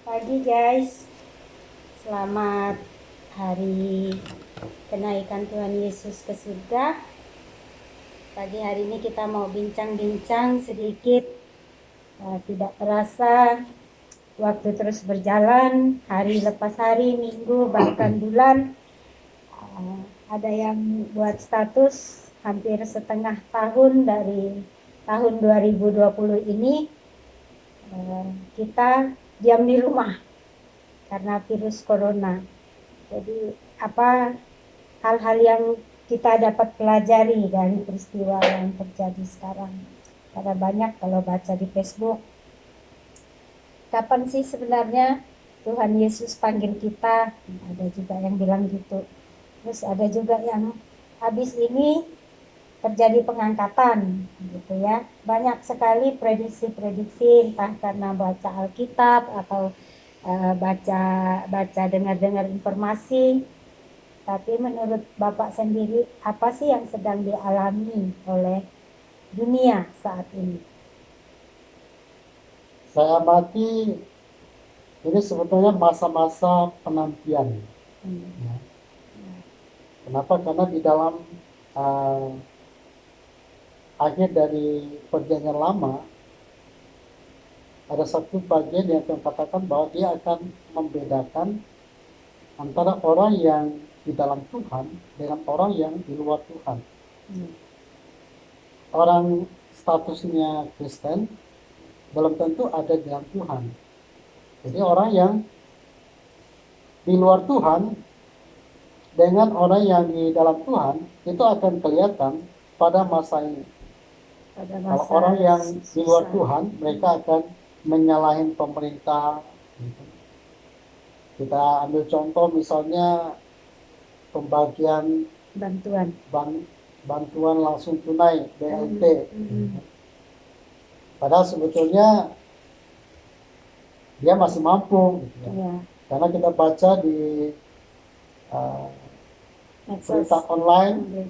Pagi guys, selamat hari kenaikan Tuhan Yesus ke surga. Pagi hari ini kita mau bincang-bincang sedikit. Tidak terasa waktu terus berjalan, hari lepas hari, minggu, bahkan bulan. Ada yang buat status hampir setengah tahun dari tahun 2020 ini kita diam di rumah karena virus corona. Jadi apa hal-hal yang kita dapat pelajari dari peristiwa yang terjadi sekarang? Karena banyak kalau baca di Facebook, kapan sih sebenarnya Tuhan Yesus panggil kita? Ada juga yang bilang gitu. Terus ada juga yang habis ini terjadi pengangkatan gitu ya. Banyak sekali prediksi-prediksi, entah karena baca Alkitab atau baca dengar-dengar informasi. Tapi menurut Bapak sendiri, apa sih yang sedang dialami oleh dunia saat ini? Saya amati ini sebetulnya masa-masa penantian. Ya. Kenapa? Karena di dalam uh, akhir dari perjanjian lama ada satu bagian yang katakan bahwa dia akan membedakan antara orang yang di dalam Tuhan dengan orang yang di luar Tuhan. Orang statusnya Kristen belum tentu ada di dalam Tuhan. Jadi orang yang di luar Tuhan dengan orang yang di dalam Tuhan itu akan kelihatan pada masa ini. Kalau orang yang di luar Tuhan, mereka akan menyalahin pemerintah. Kita ambil contoh misalnya pembagian bantuan langsung tunai BLT. Padahal sebetulnya dia masih mampu, gitu ya. Karena kita baca di berita online,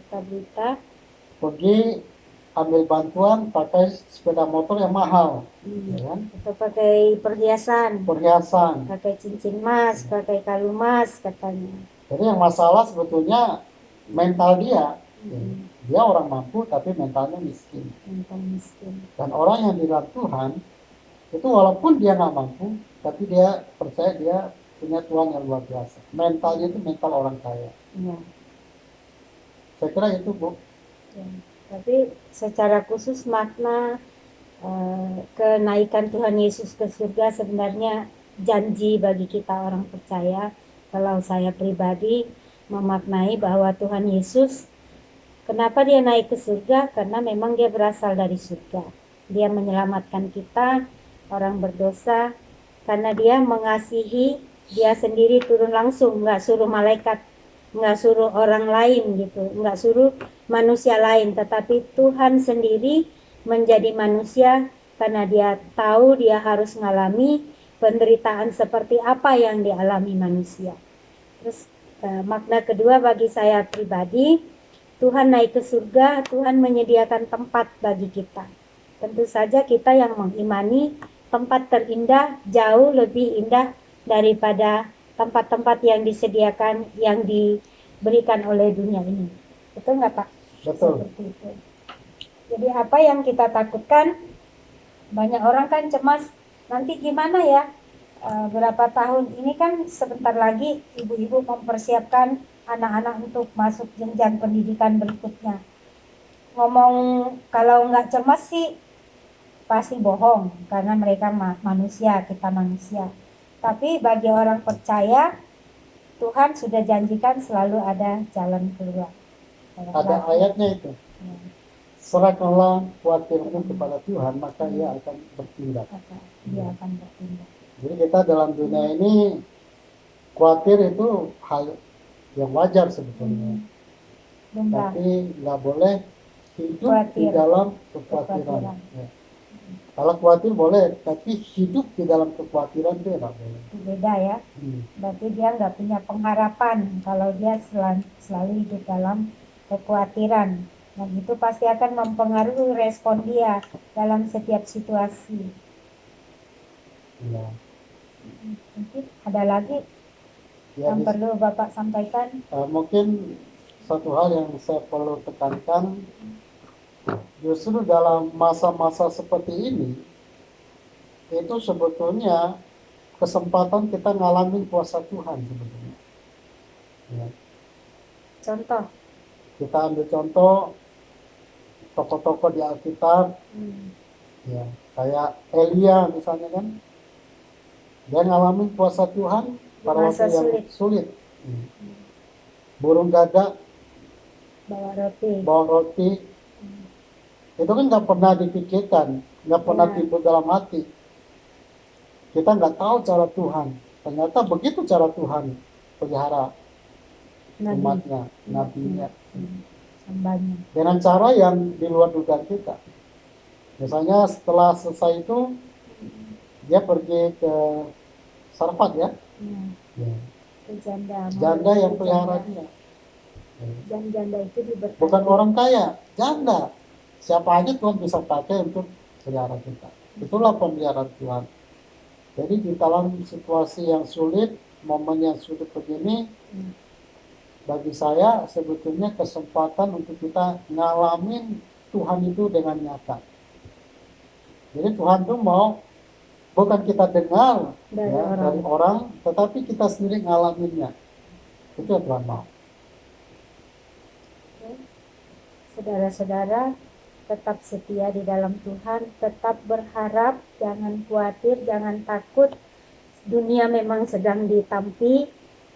pergi ambil bantuan pakai sepeda motor yang mahal, ya kan? Atau pakai perhiasan, pakai cincin emas, pakai kalung emas katanya. Jadi yang masalah sebetulnya mental dia. Dia orang mampu tapi mentalnya miskin. Dan orang yang di dalam Tuhan itu walaupun dia nggak mampu, tapi dia percaya dia punya Tuhan yang luar biasa. Mentalnya itu mental orang kaya. Ya. Saya kira itu, Bu. Ya. Tapi secara khusus makna kenaikan Tuhan Yesus ke surga sebenarnya janji bagi kita orang percaya. Kalau saya pribadi memaknai bahwa Tuhan Yesus, kenapa dia naik ke surga? Karena memang dia berasal dari surga. Dia menyelamatkan kita orang berdosa karena dia mengasihi, dia sendiri turun langsung, nggak suruh malaikat, nggak suruh orang lain gitu, nggak suruh manusia lain, tetapi Tuhan sendiri menjadi manusia karena dia tahu dia harus mengalami penderitaan seperti apa yang dialami manusia. Terus makna kedua bagi saya pribadi, Tuhan naik ke surga, Tuhan menyediakan tempat bagi kita. Tentu saja kita yang mengimani tempat terindah jauh lebih indah daripada tempat-tempat yang disediakan, yang diberikan oleh dunia ini. Betul nggak Pak? Betul. Seperti itu. Jadi apa yang kita takutkan, banyak orang kan cemas, nanti gimana ya? Berapa tahun ini kan sebentar lagi ibu-ibu mempersiapkan anak-anak untuk masuk jenjang pendidikan berikutnya. Ngomong kalau nggak cemas sih pasti bohong, karena mereka manusia, kita manusia. Tapi bagi orang percaya, Tuhan sudah janjikan selalu ada jalan keluar. Ada ayatnya itu. Serahkanlah khawatirmu kepada Tuhan, maka ia akan bertindak. Jadi kita dalam dunia ini khawatir itu hal yang wajar sebetulnya. Tapi nggak boleh hidup di dalam kekhawatiran. Ya. Kalau khawatir boleh, tapi hidup di dalam kekhawatiran itu nggak boleh. Beda ya. Berarti dia nggak punya pengharapan kalau dia selalu hidup dalam kekhawatiran. Dan itu pasti akan mempengaruhi respon dia dalam setiap situasi. Ya. Mungkin ada lagi Ya, yang perlu Bapak sampaikan. mungkin satu hal yang saya perlu tekankan, justru dalam masa-masa seperti ini, itu sebetulnya kesempatan kita ngalamin kuasa Tuhan sebetulnya. Ya, Contoh. kita ambil contoh tokoh-tokoh di Alkitab, ya kayak Elia misalnya kan, dia ngalamin kuasa Tuhan Di pada masa waktu yang sulit. sulit. Burung gagak Bawa roti. bawa roti, itu kan nggak pernah dipikirkan, nggak pernah Ya. timbul dalam hati. Kita nggak tahu cara Tuhan. Ternyata begitu cara Tuhan pelihara Nabi. umatnya, nabinya, Hambanya. dengan cara yang di luar dugaan kita. Misalnya setelah selesai itu dia pergi ke Sarfat ya, ya. Ke janda. Janda yang pelihara dia. Dan janda itu diberkati. Bukan orang kaya, janda. Siapa aja Tuhan bisa pakai untuk pelihara kita. Itulah pemeliharaan Tuhan. Jadi di dalam situasi yang sulit, momen yang sulit begini, bagi saya sebetulnya kesempatan untuk kita ngalamin Tuhan itu dengan nyata. Jadi Tuhan tuh mau bukan kita dengar dari orang, tetapi kita sendiri ngalaminnya. Itu yang Tuhan mau. Saudara-saudara, tetap setia di dalam Tuhan, tetap berharap, jangan khawatir, jangan takut. Dunia memang sedang ditampi,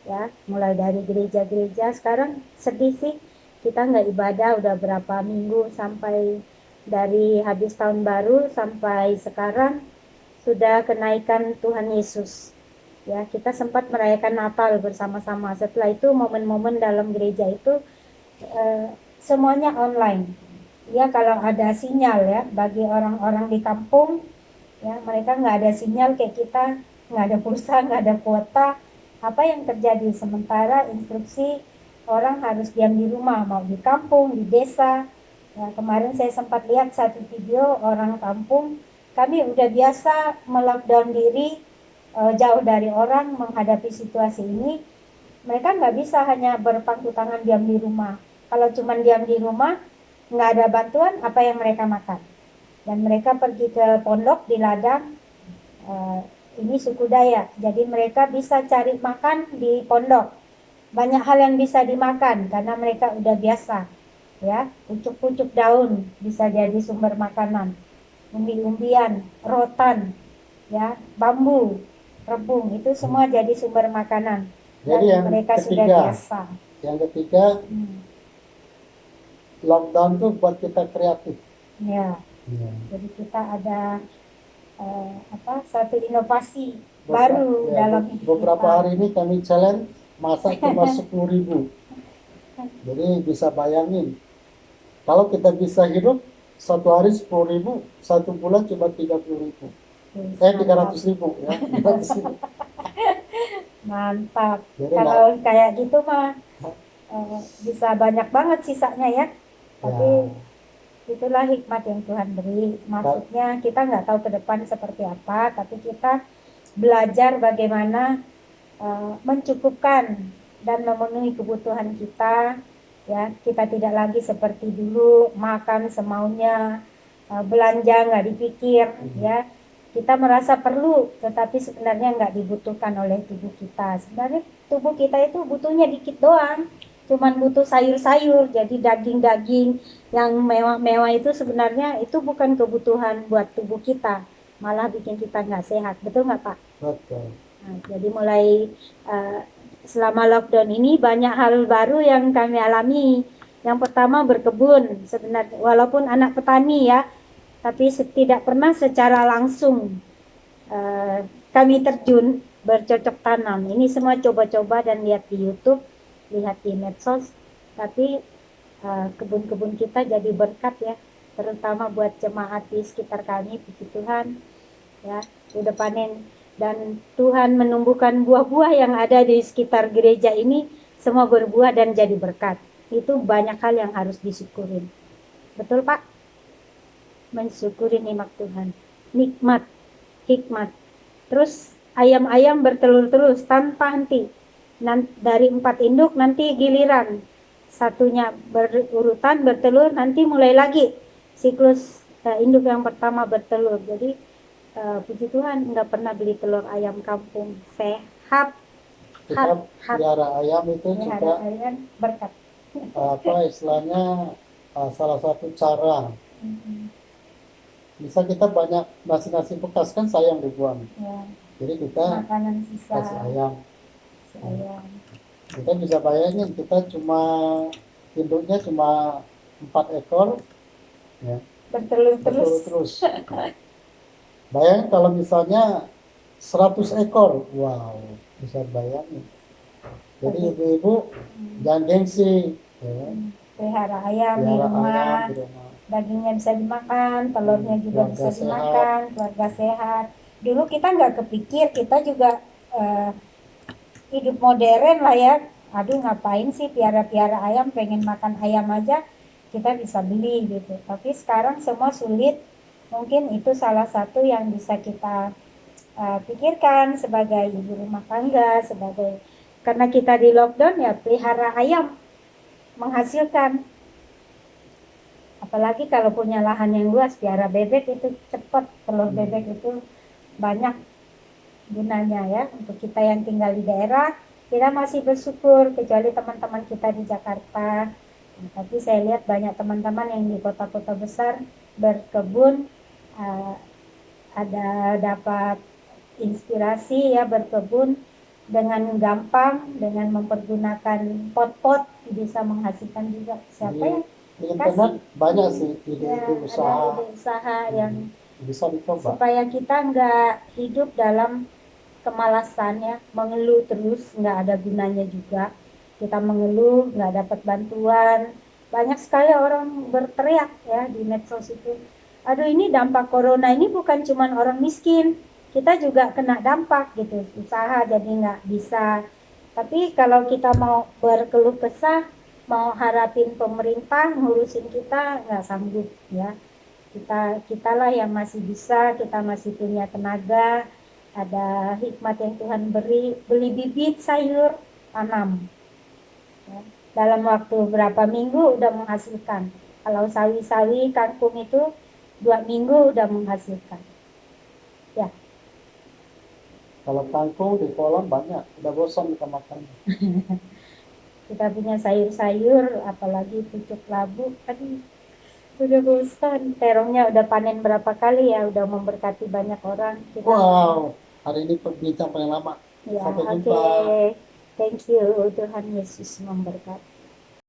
ya, mulai dari gereja-gereja. Sekarang sedih sih, kita nggak ibadah udah berapa minggu, sampai dari habis tahun baru sampai sekarang sudah kenaikan Tuhan Yesus. Ya, kita sempat merayakan Natal bersama-sama. Setelah itu momen-momen dalam gereja itu semuanya online. Ya, kalau ada sinyal ya, bagi orang-orang di kampung, ya mereka nggak ada sinyal kayak kita, nggak ada pulsa, nggak ada kuota. Apa yang terjadi? Sementara instruksi orang harus diam di rumah, mau di kampung, di desa. Ya, kemarin saya sempat lihat satu video orang kampung, kami udah biasa melockdown diri, jauh dari orang menghadapi situasi ini. Mereka nggak bisa hanya berpangku tangan diam di rumah. Kalau cuma diam di rumah, nggak ada bantuan, apa yang mereka makan? Dan mereka pergi ke pondok di ladang, ini suku Dayak, jadi mereka bisa cari makan di pondok. Banyak hal yang bisa dimakan karena mereka udah biasa, ya. Pucuk-pucuk daun bisa jadi sumber makanan, umbi-umbian, rotan, ya, bambu, rebung, itu semua jadi sumber makanan. Dan Jadi yang mereka ketiga, sudah biasa. Yang ketiga, lockdown tuh buat kita kreatif. Ya. Jadi kita ada satu inovasi baru dalam hidup beberapa kita. hari ini kami challenge masak cuma 10.000. Jadi bisa bayangin, kalau kita bisa hidup satu hari 10.000, satu bulan cuma 30.000. 300.000 ya. 300.000. Mantap. Jadi kalau kayak gitu mah bisa banyak banget sisanya ya. Tapi itulah hikmat yang Tuhan beri. Maksudnya kita nggak tahu ke depan seperti apa, tapi kita belajar bagaimana mencukupkan dan memenuhi kebutuhan kita. Ya, kita tidak lagi seperti dulu makan semaunya, belanja nggak dipikir, ya. Kita merasa perlu, tetapi sebenarnya nggak dibutuhkan oleh tubuh kita. Sebenarnya tubuh kita itu butuhnya dikit doang, cuman butuh sayur-sayur. Jadi daging-daging yang mewah-mewah itu sebenarnya itu bukan kebutuhan buat tubuh kita, malah bikin kita nggak sehat. Betul nggak Pak? Betul. Nah, jadi mulai selama lockdown ini banyak hal baru yang kami alami. Yang pertama berkebun, sebenarnya walaupun anak petani ya, tapi tidak pernah secara langsung kami terjun bercocok tanam. Ini semua coba-coba dan lihat di YouTube, lihat di medsos. Tapi kebun-kebun kita jadi berkat ya, terutama buat jemaat di sekitar kami. Puji Tuhan ya, udah panen dan Tuhan menumbuhkan buah-buah yang ada di sekitar gereja ini semua berbuah dan jadi berkat. Itu banyak hal yang harus disyukurin. Betul Pak? Mensyukuri nikmat Tuhan, nikmat, hikmat. Terus ayam-ayam bertelur terus tanpa henti. Dari 4 induk nanti giliran satunya berurutan bertelur, nanti mulai lagi siklus induk yang pertama bertelur. Jadi puji Tuhan nggak pernah beli telur ayam kampung, sehat. Kita pelihara ayam itu juga Ayam berkat. apa istilahnya salah satu cara. Bisa kita banyak nasi-nasi bekas kan sayang dibuang. Ya, Jadi kita makanan sisa kasih ayam. ayam. Kita bisa bayangin kita cuma induknya cuma 4 ekor, ya, Bertelur bertelur terus. terus. Bayangin kalau misalnya 100 ekor, wow, bisa bayangin. Jadi ibu-ibu jangan gengsi, ya. Pelihara ayam di Pelihara rumah, ayam di rumah. dagingnya bisa dimakan, telurnya juga Keluarga bisa sehat. dimakan, keluarga sehat. Dulu kita nggak kepikir, kita juga hidup modern lah ya. Aduh ngapain sih piara-piara ayam, pengen makan ayam aja kita bisa beli gitu. Tapi sekarang semua sulit. Mungkin itu salah satu yang bisa kita pikirkan sebagai ibu rumah tangga, sebagai karena kita di lockdown ya pelihara ayam menghasilkan. Apalagi kalau punya lahan yang luas, piara bebek itu cepat, telur bebek itu banyak gunanya ya. Untuk kita yang tinggal di daerah, kita masih bersyukur, kecuali teman-teman kita di Jakarta. Nah, tapi saya lihat banyak teman-teman yang di kota-kota besar berkebun, ada dapat inspirasi ya berkebun dengan gampang, dengan mempergunakan pot-pot bisa menghasilkan juga. Siapa yang di internet banyak sih ide-ide ya, usaha, ada ide usaha yang bisa dicoba. supaya kita nggak hidup dalam kemalasan ya, mengeluh terus nggak ada gunanya juga. Kita mengeluh nggak dapat bantuan, banyak sekali orang berteriak ya di medsos itu, aduh ini dampak corona ini bukan cuma orang miskin, kita juga kena dampak gitu, usaha jadi nggak bisa. Tapi kalau kita mau berkeluh kesah, mau harapin pemerintah ngurusin kita, nggak sanggup ya. Kitalah yang masih bisa, kita masih punya tenaga, ada hikmat yang Tuhan beri, beli bibit sayur, tanam ya. Dalam waktu berapa minggu udah menghasilkan. Kalau sawi-sawi kangkung itu 2 minggu udah menghasilkan ya. Kalau kangkung di kolam banyak, udah bosan kita makan. Kita punya sayur-sayur, apalagi pucuk labu, aduh udah bosan. Terongnya udah panen berapa kali ya, udah memberkati banyak orang. Kita Wow, hari ini berbincang paling lama. ya, Sampai oke. jumpa. Thank you, Tuhan Yesus memberkati.